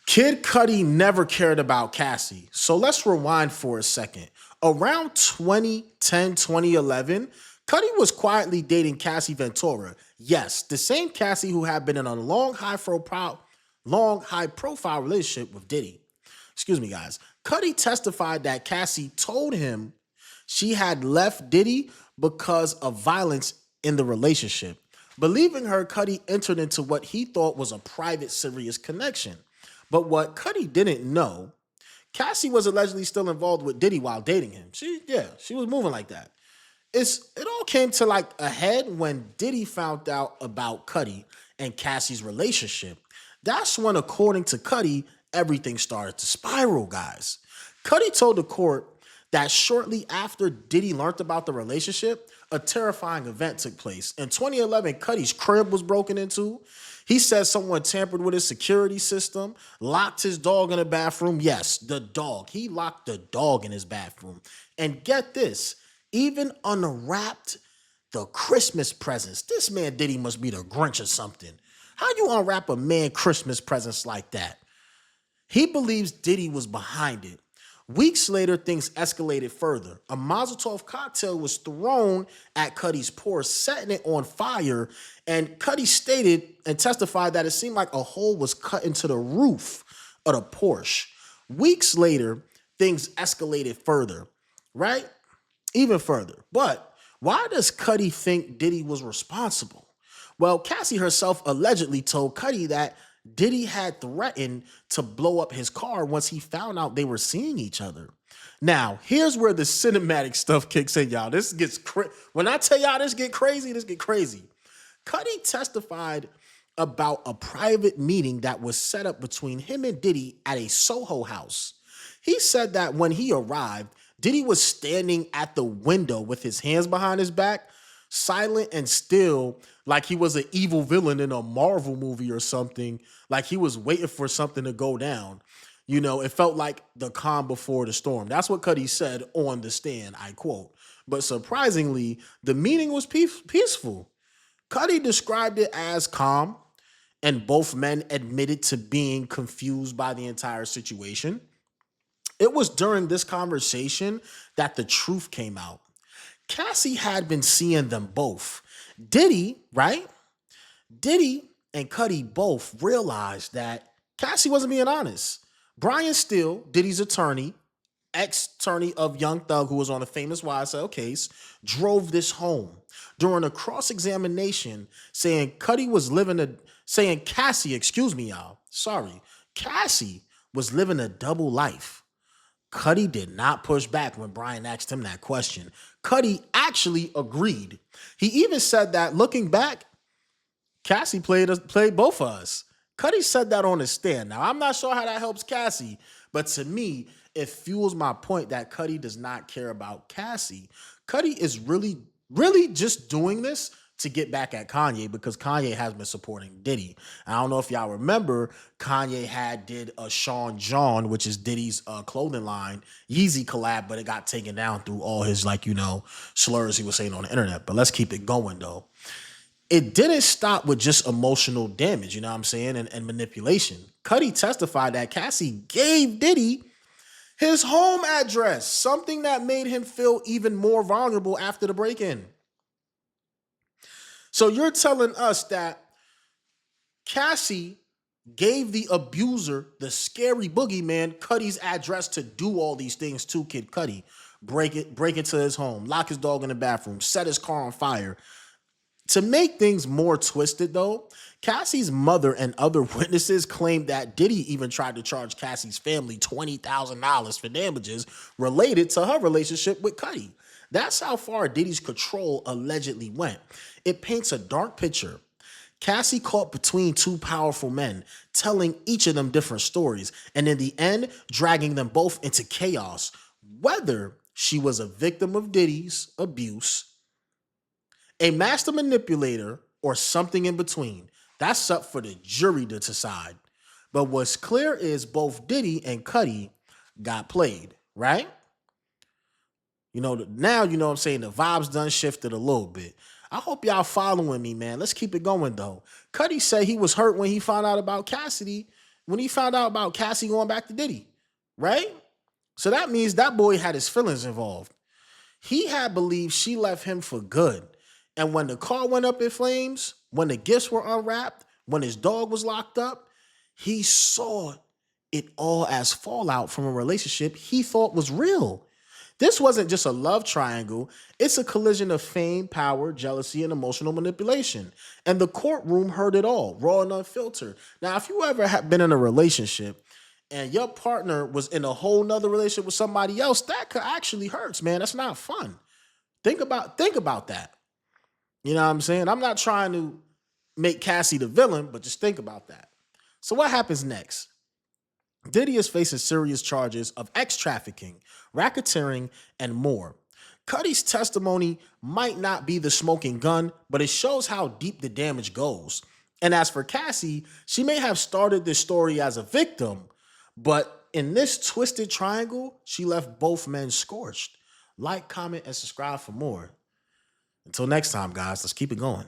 Kid Cudi never cared about Cassie. So let's rewind for a second. Around 2010, 2011, Cudi was quietly dating Cassie Ventura. Yes, the same Cassie who had been in a long high profile relationship with Diddy. Excuse me, guys. Cudi testified that Cassie told him she had left Diddy because of violence in the relationship. Believing her, Cudi entered into what he thought was a private, serious connection. But what Cudi didn't know, Cassie was allegedly still involved with Diddy while dating him. She was moving like that. It all came to like a head when Diddy found out about Cudi and Cassie's relationship. That's when, according to Cudi, everything started to spiral, guys. Cudi told the court that shortly after Diddy learned about the relationship, a terrifying event took place. In 2011, Cudi's crib was broken into. He said someone tampered with his security system, locked his dog in the bathroom. Yes, the dog. He locked the dog in his bathroom. And get this, even unwrapped the Christmas presents. This man Diddy must be the Grinch or something. How you unwrap a man Christmas presents like that? He believes Diddy was behind it. Weeks later, things escalated further. A Mazel Tov cocktail was thrown at Cudi's porch, setting it on fire, and Cudi stated and testified that it seemed like a hole was cut into the roof of the Porsche. Weeks later, things escalated further, right? Even further. But why does Cudi think Diddy was responsible? Well, Cassie herself allegedly told Cudi that Diddy had threatened to blow up his car once he found out they were seeing each other. Now, here's where the cinematic stuff kicks in, y'all. This gets when I tell y'all this get crazy, this get crazy. Cudi testified about a private meeting that was set up between him and Diddy at a Soho house. He said that when he arrived, Diddy was standing at the window with his hands behind his back, silent and still, like he was an evil villain in a Marvel movie or something, like he was waiting for something to go down. You know, it felt like the calm before the storm. That's what Cudi said on the stand, I quote. But surprisingly, the meeting was peaceful. Cudi described it as calm, and both men admitted to being confused by the entire situation. It was during this conversation that the truth came out. Cassie had been seeing them both. Diddy, right? Diddy and Cudi both realized that Cassie wasn't being honest. Brian Steele, Diddy's attorney, ex-attorney of Young Thug, who was on a famous YSL case, drove this home during a cross-examination, saying Cassie, excuse me, y'all. Sorry. Cassie was living a double life. Cudi did not push back when Brian asked him that question. Cudi actually agreed. He even said that looking back, Cassie played both of us. Cudi said that on his stand. Now, I'm not sure how that helps Cassie, but to me, it fuels my point that Cudi does not care about Cassie. Cudi is really, really just doing this to get back at Kanye because Kanye has been supporting Diddy. I don't know if y'all remember, Kanye did a Sean John, which is Diddy's clothing line, Yeezy collab, but it got taken down through all his slurs he was saying on the internet. But let's keep it going though. It didn't stop with just emotional damage, you know what I'm saying, and manipulation. Cudi testified that Cassie gave Diddy his home address, something that made him feel even more vulnerable after the break-in. So you're telling us that Cassie gave the abuser, the scary boogeyman, Cudi's address to do all these things to Kid Cudi. Break into his home, lock his dog in the bathroom, set his car on fire. To make things more twisted, though, Cassie's mother and other witnesses claimed that Diddy even tried to charge Cassie's family $20,000 for damages related to her relationship with Cudi. That's how far Diddy's control allegedly went. It paints a dark picture. Cassie caught between two powerful men, telling each of them different stories, and in the end, dragging them both into chaos. Whether she was a victim of Diddy's abuse, a master manipulator, or something in between, that's up for the jury to decide. But what's clear is both Diddy and Cudi got played, right? You know, now, you know what I'm saying, the vibes done shifted a little bit. I hope y'all following me, man. Let's keep it going, though. Cudi said he was hurt when he found out about Cassidy when he found out about Cassie going back to Diddy, right? So that means that boy had his feelings involved. He had believed she left him for good. And when the car went up in flames, when the gifts were unwrapped, when his dog was locked up, he saw it all as fallout from a relationship he thought was real. This wasn't just a love triangle. It's a collision of fame, power, jealousy, and emotional manipulation. And the courtroom heard it all, raw and unfiltered. Now, if you ever have been in a relationship and your partner was in a whole nother relationship with somebody else, that could actually hurts, man. That's not fun. Think about that. You know what I'm saying? I'm not trying to make Cassie the villain, but just think about that. So what happens next? Diddy is facing serious charges of trafficking, racketeering, and more. Cudi's testimony might not be the smoking gun, but it shows how deep the damage goes. And as for Cassie, she may have started this story as a victim, but in this twisted triangle, she left both men scorched. Like, comment, and subscribe for more. Until next time, guys, let's keep it going.